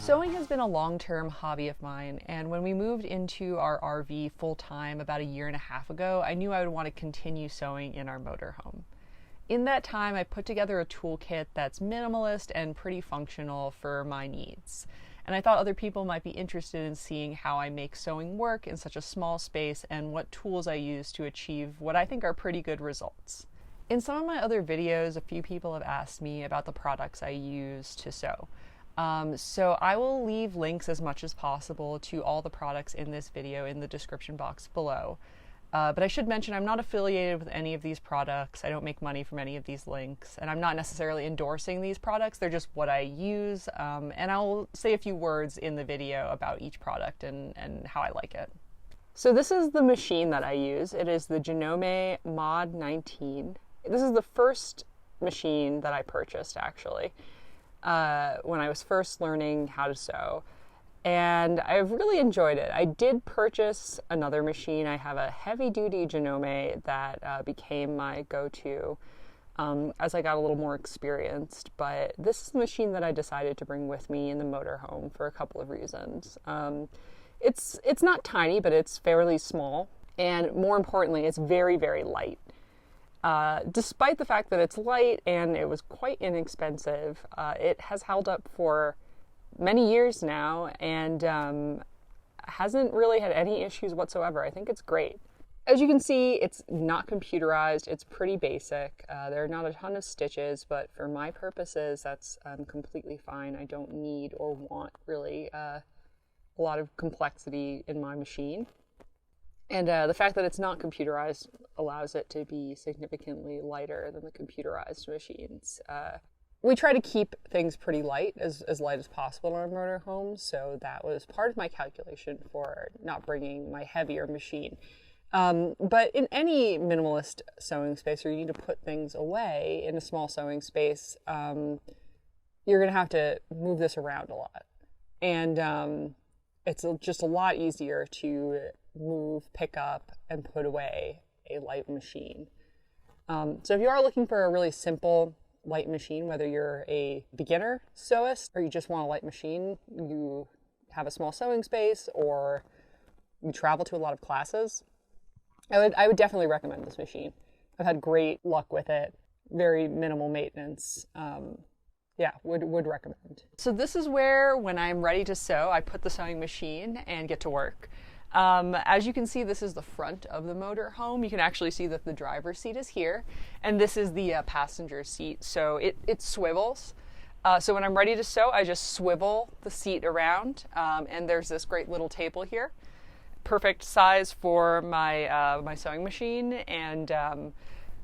Sewing has been a long-term hobby of mine, and when we moved into our RV full-time about a year and a half ago, I knew I would want to continue sewing in our motorhome. In that time, I put together a toolkit that's minimalist and pretty functional for my needs. And I thought other people might be interested in seeing how I make sewing work in such a small space and what tools I use to achieve what I think are pretty good results. In some of my other videos, a few people have asked me about the products I use to sew. So I will leave links as much as possible to all the products in this video in the description box below. But I should mention I'm not affiliated with any of these products. I don't make money from any of these links, and I'm not necessarily endorsing these products. They're just what I use, and I'll say a few words in the video about each product and how I like it. So this is the machine that I use. It is the Janome Mod 19. This is the first machine that I purchased, actually. When I was first learning how to sew, and I've really enjoyed it. I did purchase another machine. I have a heavy-duty Janome that became my go-to as I got a little more experienced, but this is the machine that I decided to bring with me in the motorhome for a couple of reasons. It's not tiny, but it's fairly small, and more importantly, it's very, very light. Despite the fact that it's light and it was quite inexpensive, it has held up for many years now and hasn't really had any issues whatsoever. I think it's great. As you can see, it's not computerized. It's pretty basic. There are not a ton of stitches, but for my purposes, that's completely fine. I don't need or want really a lot of complexity in my machine. And the fact that it's not computerized allows it to be significantly lighter than the computerized machines. We try to keep things pretty light, as light as possible in our motorhome, so that was part of my calculation for not bringing my heavier machine. But in any minimalist sewing space where you need to put things away in a small sewing space, you're going to have to move this around a lot. And it's just a lot easier to move, pick up, and put away a light machine. So if you are looking for a really simple light machine, whether you're a beginner sewist or you just want a light machine, you have a small sewing space, or you travel to a lot of classes, I would definitely recommend this machine. I've had great luck with it, very minimal maintenance. Yeah, would recommend. So this is where, when I'm ready to sew, I put the sewing machine and get to work. As you can see, this is the front of the motorhome. You can actually see that the driver's seat is here, and this is the passenger seat. So it swivels. So when I'm ready to sew, I just swivel the seat around, and there's this great little table here. Perfect size for my my sewing machine, and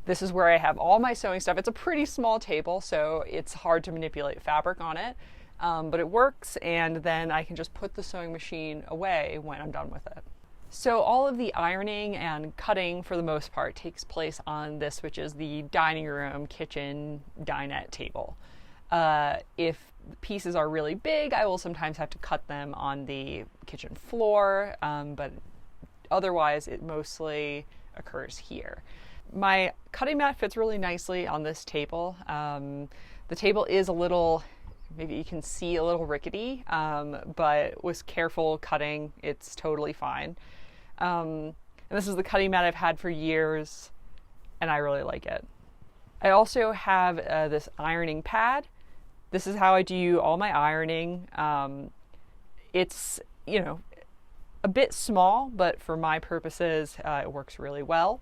this is where I have all my sewing stuff. It's a pretty small table, so it's hard to manipulate fabric on it. But it works, and then I can just put the sewing machine away when I'm done with it. So all of the ironing and cutting, for the most part, takes place on this, which is the dining room, kitchen, dinette table. If pieces are really big, I will sometimes have to cut them on the kitchen floor, but otherwise it mostly occurs here. My cutting mat fits really nicely on this table. The table is a little, maybe you can see, a little rickety, but with careful cutting, it's totally fine. And this is the cutting mat I've had for years, and I really like it. I also have this ironing pad. This is how I do all my ironing. It's, you know, a bit small, but for my purposes, it works really well.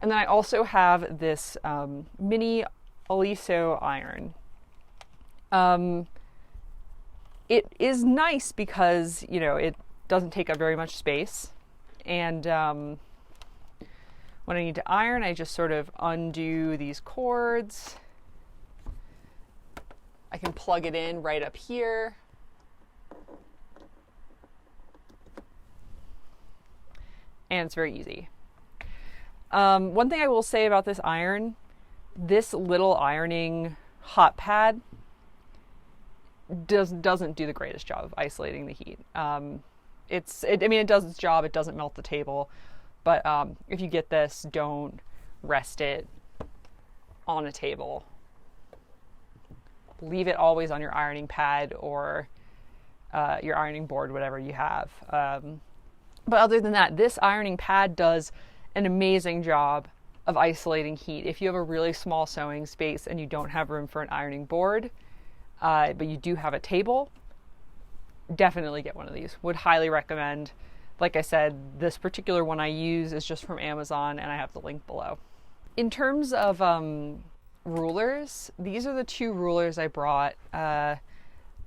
And then I also have this mini Aliso iron. It is nice because, you know, it doesn't take up very much space. And when I need to iron, I just sort of undo these cords. I can plug it in right up here. And it's very easy. One thing I will say about this iron, this little ironing hot pad doesn't do the greatest job of isolating the heat. It does its job. It doesn't melt the table, but if you get this, don't rest it on a table. Leave it always on your ironing pad, or your ironing board, whatever you have. But other than that, this ironing pad does an amazing job of isolating heat. If you have a really small sewing space and you don't have room for an ironing board, but you do have a table, definitely get one of these. Would highly recommend. Like I said, this particular one I use is just from Amazon, and I have the link below. In terms of rulers, these are the 2 rulers I brought. I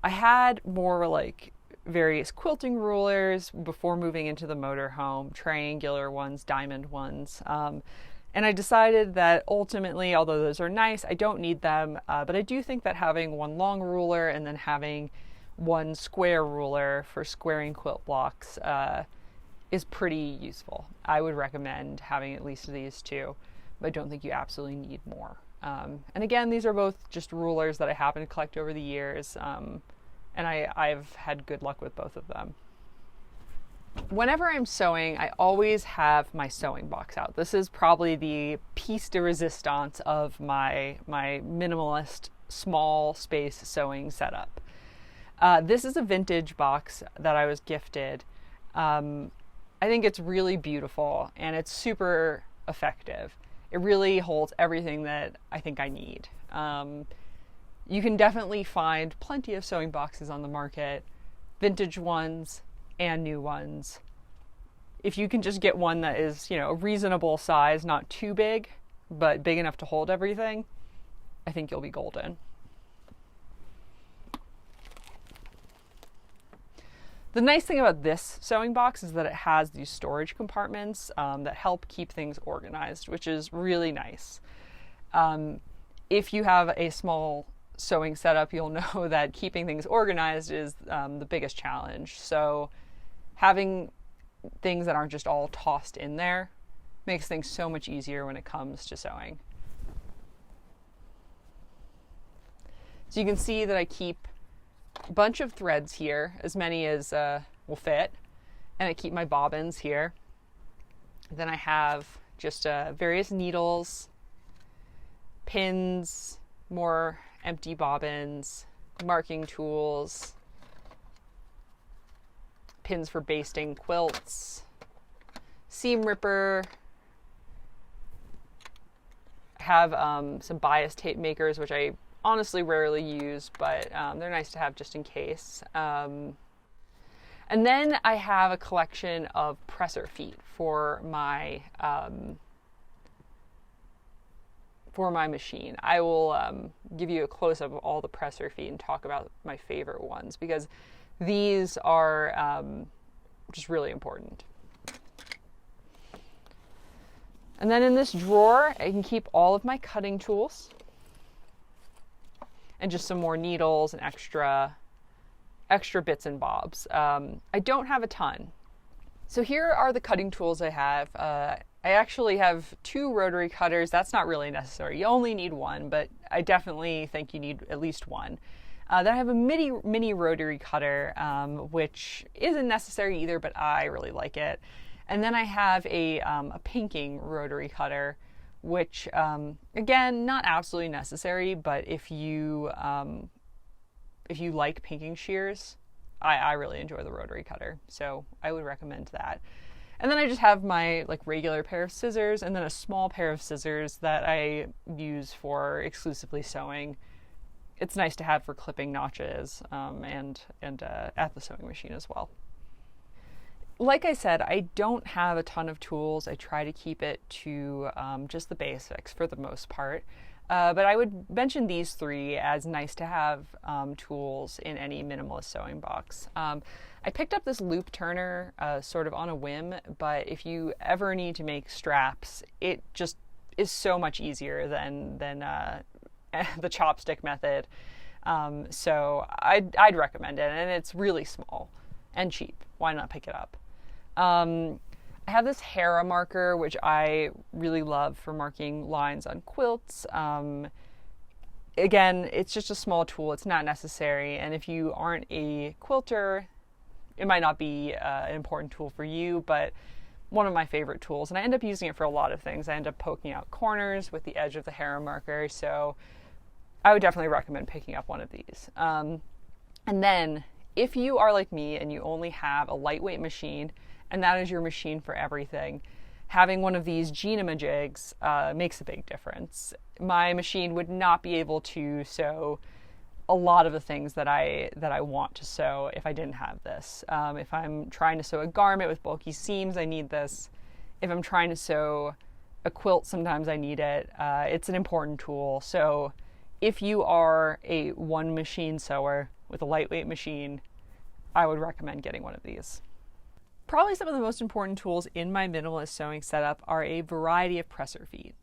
had more like various quilting rulers before moving into the motorhome, triangular ones, diamond ones. And I decided that ultimately, although those are nice, I don't need them. But I do think that having one long ruler and then having one square ruler for squaring quilt blocks is pretty useful. I would recommend having at least these 2, but I don't think you absolutely need more. And again, these are both just rulers that I happen to collect over the years, and I've had good luck with both of them. Whenever I'm sewing, I always have my sewing box out. This is probably the piece de resistance of my minimalist small space sewing setup. This is a vintage box that I was gifted. I think it's really beautiful and it's super effective. It really holds everything that I think I need. You can definitely find plenty of sewing boxes on the market, vintage ones and new ones. If you can just get one that is, a reasonable size, not too big, but big enough to hold everything, I think you'll be golden. The nice thing about this sewing box is that it has these storage compartments that help keep things organized, which is really nice. If you have a small sewing setup, you'll know that keeping things organized is the biggest challenge. So having things that aren't just all tossed in there makes things so much easier when it comes to sewing. So you can see that I keep a bunch of threads here, as many as will fit, and I keep my bobbins here. Then I have just various needles, pins, more empty bobbins, marking tools, pins for basting quilts, seam ripper. I have some bias tape makers, which I honestly rarely use, but they're nice to have just in case. And then I have a collection of presser feet for my machine. I will give you a close-up of all the presser feet and talk about my favorite ones, because these are just really important. And then in this drawer, I can keep all of my cutting tools and just some more needles and extra bits and bobs. I don't have a ton. So here are the cutting tools I have. I actually have 2 rotary cutters. That's not really necessary. You only need one, but I definitely think you need at least one. Then I have a mini rotary cutter, which isn't necessary either, but I really like it. And then I have a pinking rotary cutter, which, again, not absolutely necessary, but if you like pinking shears, I really enjoy the rotary cutter, so I would recommend that. And then I just have my regular pair of scissors, and then a small pair of scissors that I use for exclusively sewing. It's nice to have for clipping notches and at the sewing machine as well. Like I said, I don't have a ton of tools. I try to keep it to just the basics for the most part. But I would mention these 3 as nice to have tools in any minimalist sewing box. I picked up this loop turner sort of on a whim, but if you ever need to make straps, it just is so much easier than the chopstick method. So I'd recommend it, and it's really small and cheap. Why not pick it up? I have this Hera marker, which I really love for marking lines on quilts. Again, it's just a small tool. It's not necessary. And if you aren't a quilter, it might not be an important tool for you, but one of my favorite tools. And I end up using it for a lot of things. I end up poking out corners with the edge of the Hera marker. So I would definitely recommend picking up one of these. And then If you are like me and you only have a lightweight machine and that is your machine for everything, having one of these Genema-jigs makes a big difference. My machine would not be able to sew a lot of the things that I want to sew if I didn't have this. If I'm trying to sew a garment with bulky seams, I need this. If I'm trying to sew a quilt, sometimes I need it. It's an important tool. So if you are a one machine sewer with a lightweight machine, I would recommend getting one of these. Probably some of the most important tools in my minimalist sewing setup are a variety of presser feet.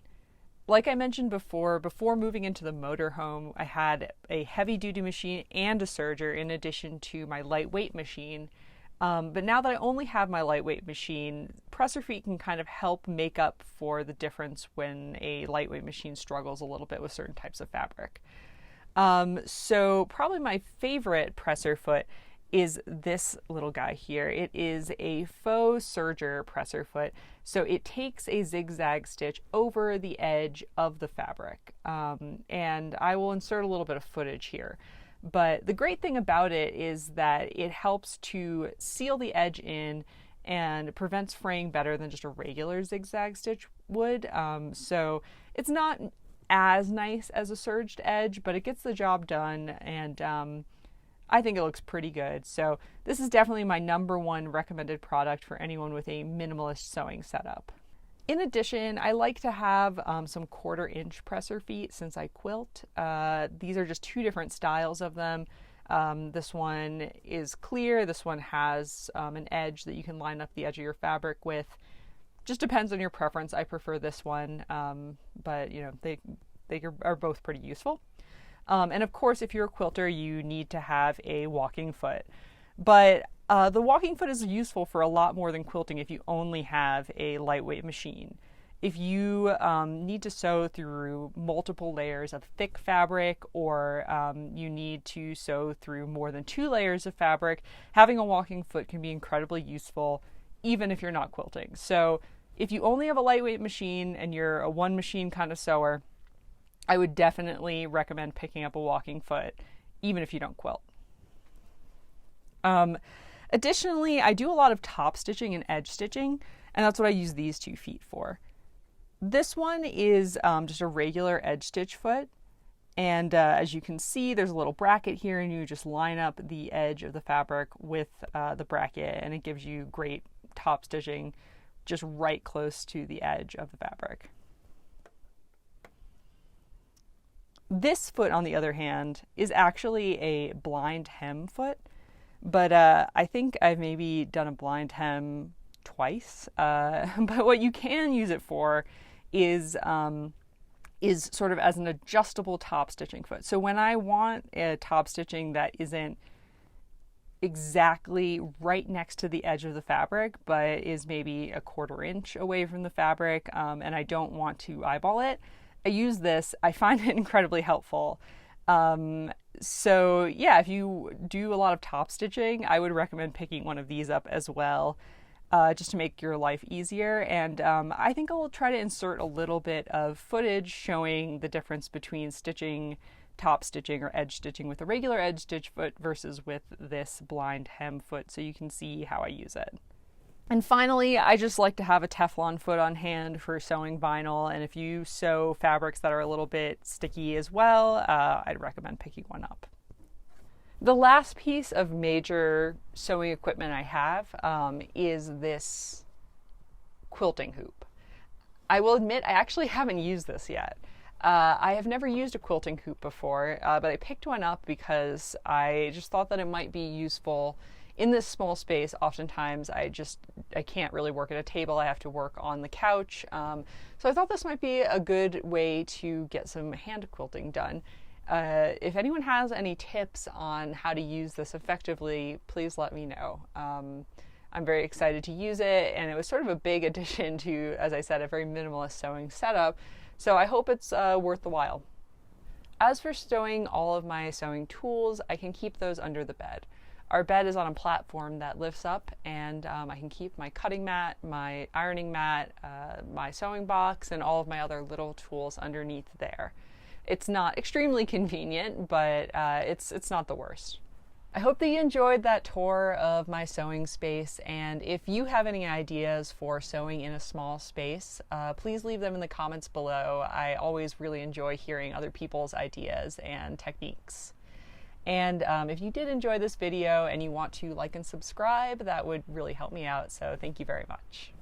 Like I mentioned before moving into the motorhome, I had a heavy-duty machine and a serger in addition to my lightweight machine. But now that I only have my lightweight machine, presser feet can kind of help make up for the difference when a lightweight machine struggles a little bit with certain types of fabric. So probably my favorite presser foot is this little guy here. It is a faux serger presser foot. So it takes a zigzag stitch over the edge of the fabric. And I will insert a little bit of footage here. But the great thing about it is that it helps to seal the edge in and prevents fraying better than just a regular zigzag stitch would. So it's not as nice as a serged edge, but it gets the job done, and I think it looks pretty good. So this is definitely my #1 recommended product for anyone with a minimalist sewing setup. In addition, I like to have some 1/4-inch presser feet since I quilt. These are just two different styles of them. This one is clear. This one has an edge that you can line up the edge of your fabric with. Just depends on your preference. I prefer this one, but you know, they are both pretty useful. And of course, if you're a quilter, you need to have a walking foot. But the walking foot is useful for a lot more than quilting if you only have a lightweight machine. If you need to sew through multiple layers of thick fabric, or you need to sew through more than 2 layers of fabric, having a walking foot can be incredibly useful, even if you're not quilting. So if you only have a lightweight machine and you're a one machine kind of sewer, I would definitely recommend picking up a walking foot, even if you don't quilt. Additionally, I do a lot of top stitching and edge stitching, and that's what I use these 2 feet for. This one is just a regular edge stitch foot, and as you can see, there's a little bracket here, and you just line up the edge of the fabric with the bracket, and it gives you great top stitching just right close to the edge of the fabric. This foot, on the other hand, is actually a blind hem foot, but I think I've maybe done a blind hem twice. But what you can use it for is sort of as an adjustable top stitching foot. So when I want a top stitching that isn't exactly right next to the edge of the fabric, but is maybe a 1/4 inch away from the fabric, and I don't want to eyeball it, I use this. I find it incredibly helpful. So yeah, if you do a lot of top stitching, I would recommend picking one of these up as well, just to make your life easier. And I think I'll try to insert a little bit of footage showing the difference between stitching, top stitching or edge stitching with a regular edge stitch foot versus with this blind hem foot, so you can see how I use it. And finally, I just like to have a Teflon foot on hand for sewing vinyl, and if you sew fabrics that are a little bit sticky as well, I'd recommend picking one up. The last piece of major sewing equipment I have is this quilting hoop. I will admit I actually haven't used this yet. I have never used a quilting hoop before, but I picked one up because I just thought that it might be useful. In this small space, oftentimes I can't really work at a table. I have to work on the couch. So I thought this might be a good way to get some hand quilting done. If anyone has any tips on how to use this effectively, please let me know. I'm very excited to use it, and it was sort of a big addition to, as I said, a very minimalist sewing setup. So I hope it's worth the while. As for stowing all of my sewing tools, I can keep those under the bed. Our bed is on a platform that lifts up, and I can keep my cutting mat, my ironing mat, my sewing box, and all of my other little tools underneath there. It's not extremely convenient, but it's not the worst. I hope that you enjoyed that tour of my sewing space, and if you have any ideas for sewing in a small space, please leave them in the comments below. I always really enjoy hearing other people's ideas and techniques. And if you did enjoy this video and you want to like and subscribe, that would really help me out, so thank you very much.